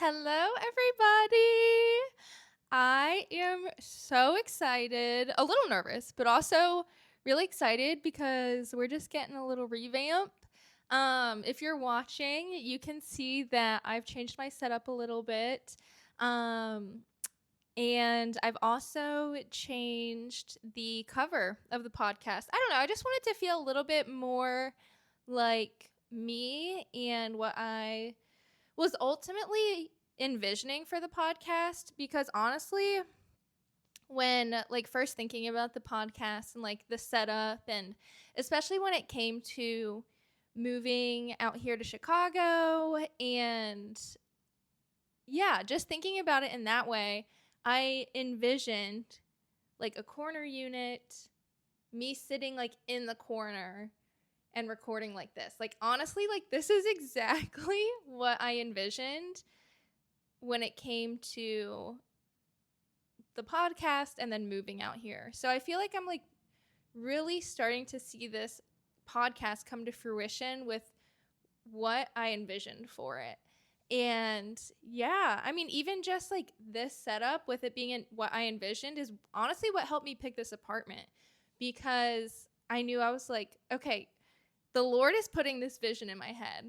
Hello, everybody. I am so excited, a little nervous, but also really excited because we're just getting a little revamp. If you're watching, you can see that I've changed my setup a little bit. Um, and I've also changed the cover of the podcast. I don't know. I just wanted to feel a little bit more like me and what I was ultimately envisioning for the podcast, because honestly, when like first thinking about the podcast and like the setup, and especially when it came to moving out here to Chicago, and yeah, just thinking about it in that way, I envisioned like a corner unit, me sitting like in the corner and recording like this. Like honestly, like this is exactly what I envisioned when it came to the podcast and then moving out here. So I feel like I'm like really starting to see this podcast come to fruition with what I envisioned for it. And yeah, I mean, even just like this setup with it being in what I envisioned is honestly what helped me pick this apartment, because I knew I was like, okay, the Lord is putting this vision in my head,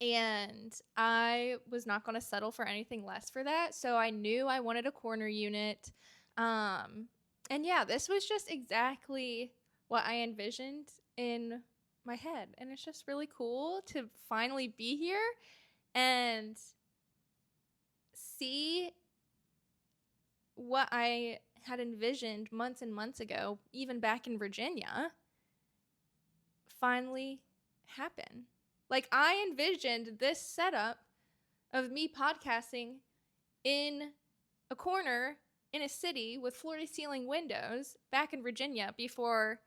and I was not going to settle for anything less for that. So I knew I wanted a corner unit. Um, and yeah, this was just exactly what I envisioned in my head. And it's just really cool to finally be here and see what I had envisioned months and months ago, even back in Virginia, finally happen. Like, I envisioned this setup of me podcasting in a corner in a city with floor to ceiling windows back in Virginia before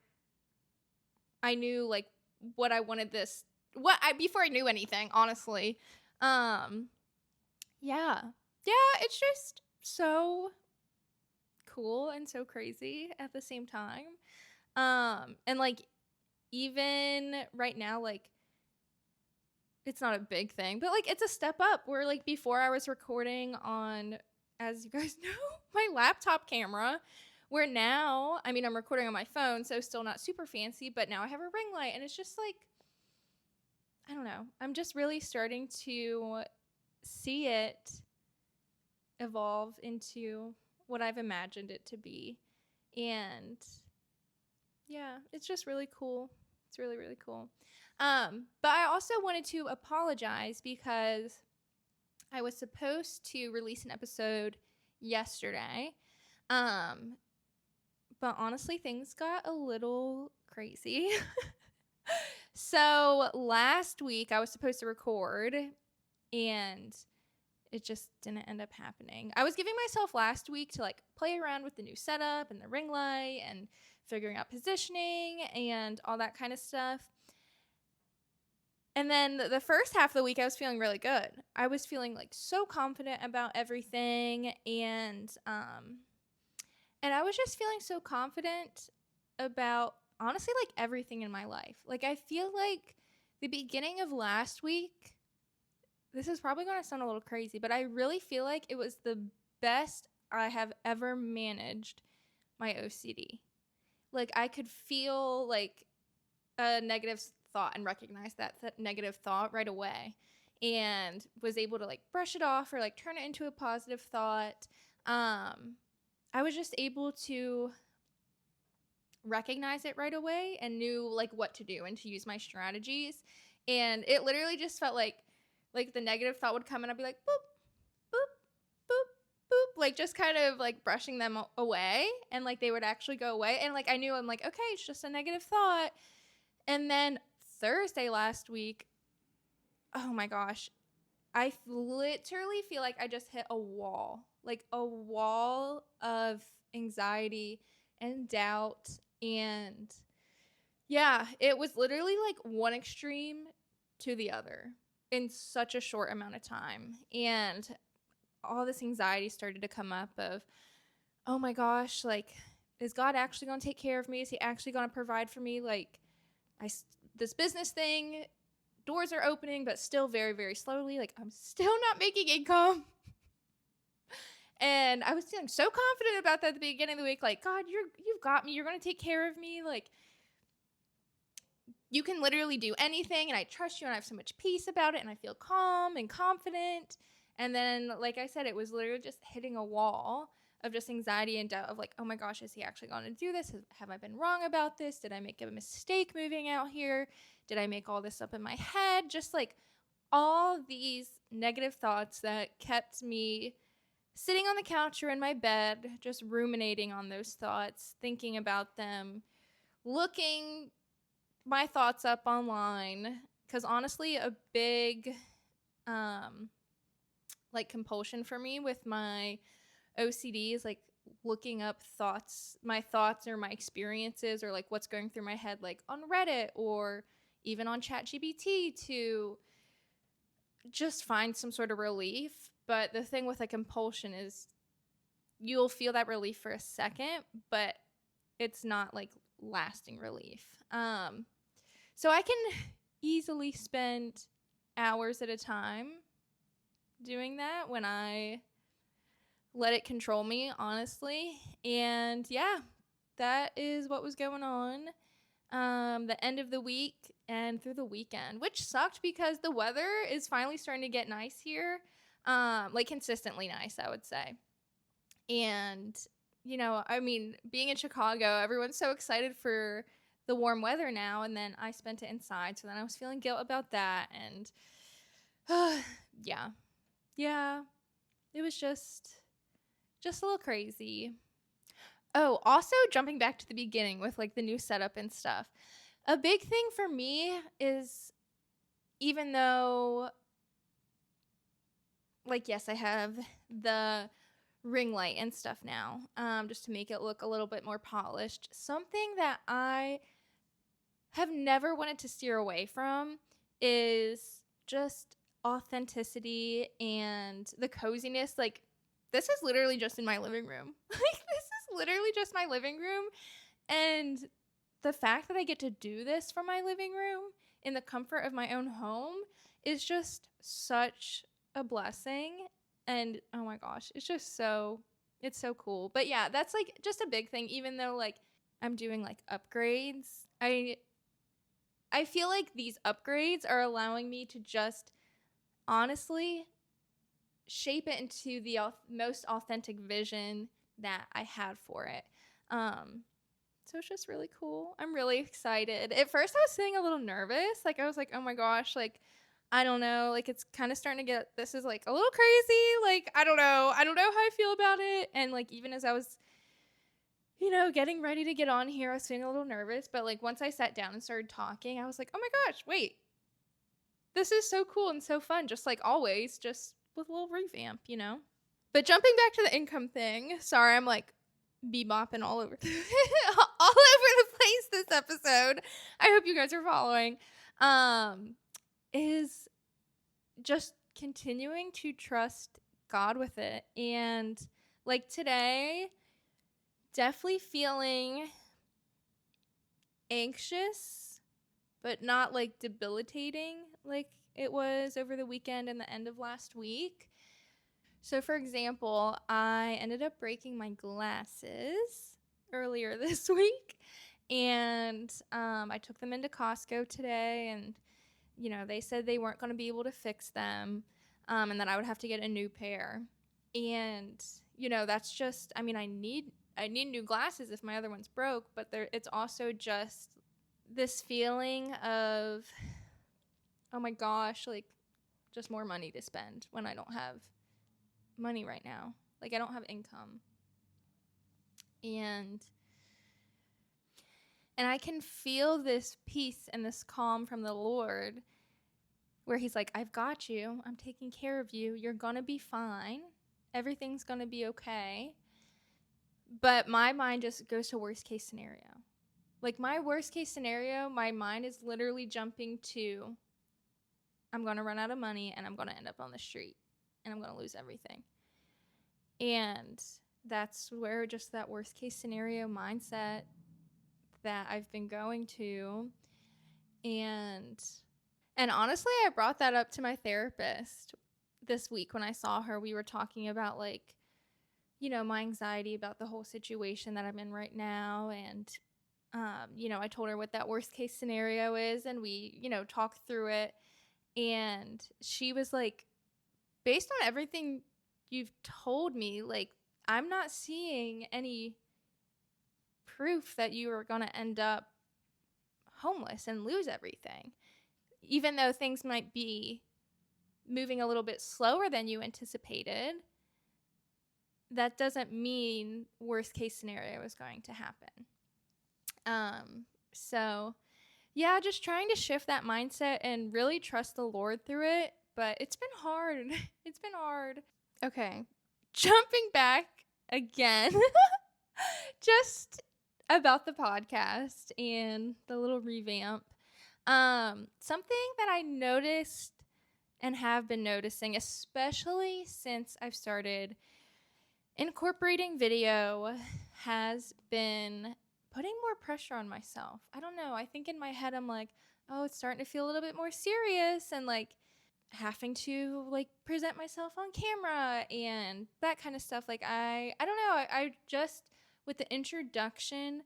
I knew like what I wanted this before I knew anything, honestly. Um yeah. Yeah, it's just so cool and so crazy at the same time. And like even right now, like it's not a big thing, but like it's a step up where like before I was recording on, as you guys know, my laptop camera, where now, I mean, I'm recording on my phone, so still not super fancy, but now I have a ring light, and it's just like, I don't know. I'm just really starting to see it evolve into what I've imagined it to be. And yeah, it's just really cool. It's really, really cool. But I also wanted to apologize because I was supposed to release an episode yesterday. Um, but honestly, things got a little crazy. So last week I was supposed to record, and it just didn't end up happening. I was giving myself last week to like play around with the new setup and the ring light and figuring out positioning and all that kind of stuff. And then the first half of the week I was feeling really good. I was feeling like so confident about everything, and I was just feeling so confident about honestly like everything in my life. Like I feel like the beginning of last week, this is probably going to sound a little crazy, but I really feel like it was the best I have ever managed my OCD. Like I could feel like a negative thought and recognize that negative thought right away, and was able to like brush it off or like turn it into a positive thought. I was just able to recognize it right away and knew like what to do and to use my strategies. And it literally just felt like the negative thought would come and I'd be like boop, boop, boop, boop, like just kind of like brushing them away, and like they would actually go away. And like I knew, I'm like, okay, it's just a negative thought. And then Thursday last week, oh my gosh, I literally feel like I just hit a wall, like a wall of anxiety and doubt. And yeah, it was literally like one extreme to the other in such a short amount of time. And all this anxiety started to come up of, oh my gosh, like, is God actually going to take care of me? Is he actually going to provide for me? Like, this business thing doors are opening, but still very, very slowly. Like, I'm still not making income. And I was feeling so confident about that at the beginning of the week. Like, God, you've got me. You're going to take care of me. Like, you can literally do anything, and I trust you, and I have so much peace about it, and I feel calm and confident. And then, like I said, it was literally just hitting a wall of just anxiety and doubt of like, oh my gosh, is he actually going to do this? Have I been wrong about this? Did I make a mistake moving out here? Did I make all this up in my head? Just like all these negative thoughts that kept me sitting on the couch or in my bed, just ruminating on those thoughts, thinking about them, looking my thoughts up online. Because honestly, a big like compulsion for me with my OCD is like looking up my thoughts or my experiences or like what's going through my head, like on Reddit or even on ChatGPT to just find some sort of relief. But the thing with a compulsion is you'll feel that relief for a second, but it's not like lasting relief. So I can easily spend hours at a time doing that when I let it control me, honestly. And yeah, that is what was going on the end of the week and through the weekend, which sucked because the weather is finally starting to get nice here, like consistently nice, I would say. And you know, I mean, being in Chicago, everyone's so excited for the warm weather now, and then I spent it inside, so then I was feeling guilt about that. And yeah, it was just a little crazy. Oh, also jumping back to the beginning with like the new setup and stuff. A big thing for me is, even though like yes, I have the ring light and stuff now, just to make it look a little bit more polished. Something that I have never wanted to steer away from is just authenticity and the coziness. Like, this is literally just in my living room. Like, this is literally just my living room. And the fact that I get to do this from my living room in the comfort of my own home is just such a blessing. And oh my gosh, it's so cool. But yeah, that's like just a big thing. Even though like I'm doing like upgrades, I feel like these upgrades are allowing me to just honestly shape it into the most authentic vision that I had for it. So it's just really cool. I'm really excited. At first I was feeling a little nervous. Like, I was like, oh my gosh, like, I don't know. Like, it's kind of starting to get, this is like a little crazy. Like, I don't know. I don't know how I feel about it. And like, even as I was, you know, getting ready to get on here, I was feeling a little nervous. But like, once I sat down and started talking, I was like, oh my gosh, wait. This is so cool and so fun. Just like always, just with a little revamp, you know? But jumping back to the income thing, sorry, I'm like bebopping all over all over the place this episode. I hope you guys are following. Is just continuing to trust God with it. And like today, definitely feeling anxious, but not like debilitating like it was over the weekend and the end of last week. So, for example, I ended up breaking my glasses earlier this week, and I took them into Costco today, and you know, they said they weren't going to be able to fix them, and that I would have to get a new pair. And you know, that's just, I mean, I need new glasses if my other one's broke, but it's also just this feeling of, oh my gosh, like just more money to spend when I don't have money right now. Like, I don't have income. And I can feel this peace and this calm from the Lord where he's like, I've got you. I'm taking care of you. You're going to be fine. Everything's going to be okay. But my mind just goes to worst case scenario. Like, my worst case scenario, my mind is literally jumping to, I'm going to run out of money and I'm going to end up on the street and I'm going to lose everything. And that's where just that worst case scenario mindset that I've been going to. And And honestly, I brought that up to my therapist this week when I saw her. We were talking about, like, my anxiety about the whole situation that I'm in right now. And, I told her what that worst case scenario is, and we, talked through it. And she was like, based on everything you've told me, like, I'm not seeing any proof that you are going to end up homeless and lose everything. Even though things might be moving a little bit slower than you anticipated, that doesn't mean worst case scenario is going to happen. So yeah, just trying to shift that mindset and really trust the Lord through it. But it's been hard. It's been hard. Okay. Jumping back again, just about the podcast and the little revamp. Something that I noticed and have been noticing, especially since I've started incorporating video, has been putting more pressure on myself. I don't know. I think in my head, I'm like, oh, it's starting to feel a little bit more serious, and like having to like present myself on camera and that kind of stuff. Like, I don't know. I just, with the introduction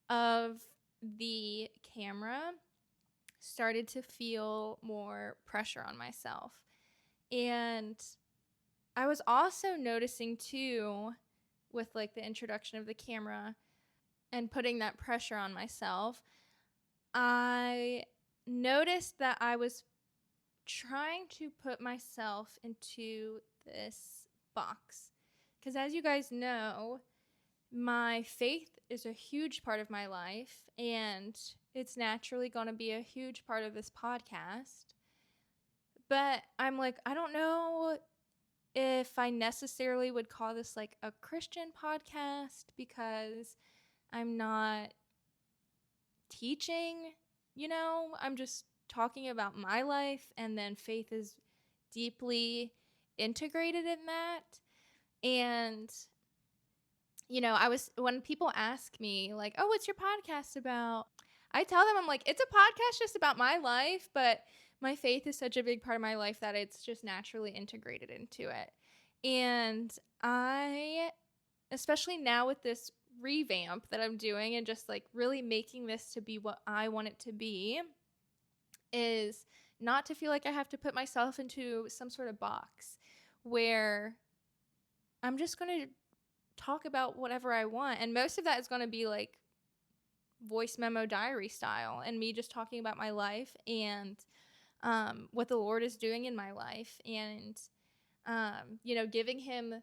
of the camera, started to feel more pressure on myself. And I was also noticing too, with like the introduction of the camera and putting that pressure on myself, I noticed that I was trying to put myself into this box. Because as you guys know, my faith is a huge part of my life, and it's naturally going to be a huge part of this podcast. But I'm like, I don't know if I necessarily would call this like a Christian podcast, because I'm not teaching, I'm just talking about my life, and then faith is deeply integrated in that. And when people ask me like, "Oh, what's your podcast about?" I tell them, I'm like, "It's a podcast just about my life, but my faith is such a big part of my life that it's just naturally integrated into it." And I, especially now with this revamp that I'm doing and just like really making this to be what I want it to be, is not to feel like I have to put myself into some sort of box where I'm just going to talk about whatever I want. And most of that is going to be like voice memo diary style, and me just talking about my life and what the Lord is doing in my life, and giving him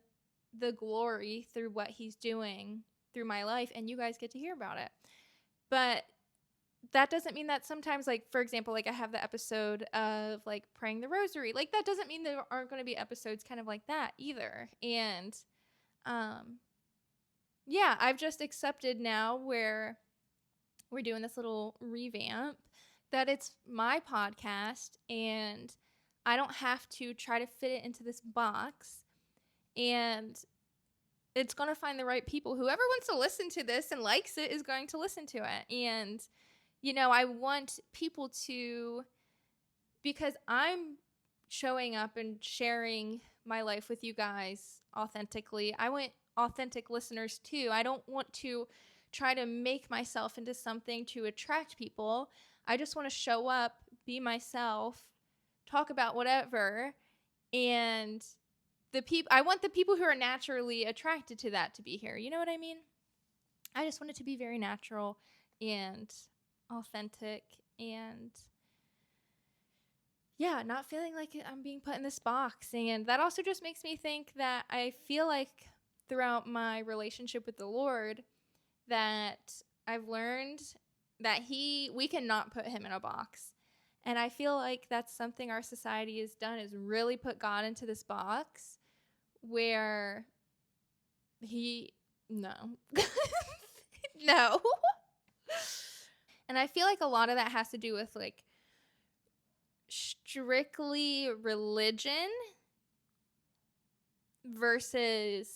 the glory through what he's doing through my life, and you guys get to hear about it. But that doesn't mean that sometimes, like, for example, like I have the episode of like praying the rosary. Like, that doesn't mean there aren't going to be episodes kind of like that either. And yeah, I've just accepted now, where we're doing this little revamp, that it's my podcast and I don't have to try to fit it into this box. And it's going to find the right people. Whoever wants to listen to this and likes it is going to listen to it. And, I want people to, because I'm showing up and sharing my life with you guys authentically, I want authentic listeners too. I don't want to try to make myself into something to attract people. I just want to show up, be myself, talk about whatever, and I want the people who are naturally attracted to that to be here. You know what I mean? I just want it to be very natural and authentic, and yeah, not feeling like I'm being put in this box. And that also just makes me think that I feel like throughout my relationship with the Lord that I've learned that we cannot put him in a box. And I feel like that's something our society has done, is really put God into this box where no. No. And I feel like a lot of that has to do with like strictly religion versus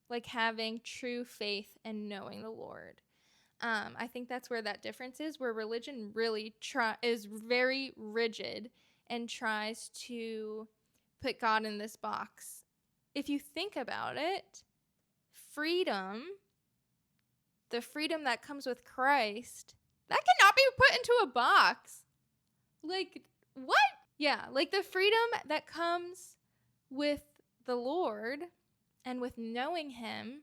like having true faith and knowing the Lord. I think that's where that difference is, where religion really is very rigid and tries to put God in this box. If you think about it, freedom, the freedom that comes with Christ, that cannot be put into a box. Like, what? Yeah, like the freedom that comes with the Lord and with knowing Him,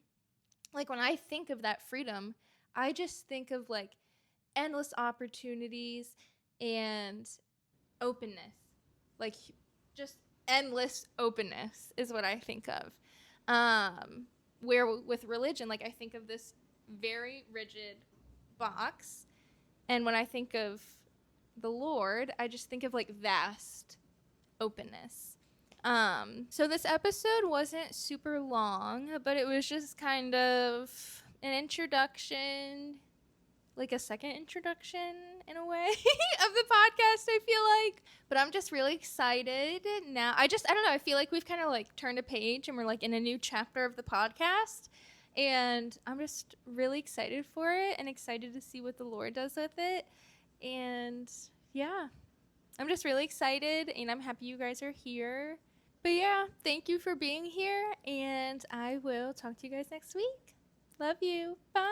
like when I think of that freedom, I just think of like endless opportunities and openness. Like just endless openness is what I think of. Where with religion, like I think of this very rigid box. And when I think of the Lord, I just think of like vast openness. So this episode wasn't super long, but it was just kind of an introduction, like a second introduction in a way of the podcast, I feel like. But I'm just really excited now. I don't know, I feel like we've kind of like turned a page and we're like in a new chapter of the podcast. And I'm just really excited for it and excited to see what the Lord does with it. And yeah, I'm just really excited and I'm happy you guys are here. But yeah, thank you for being here and I will talk to you guys next week. Love you. Bye.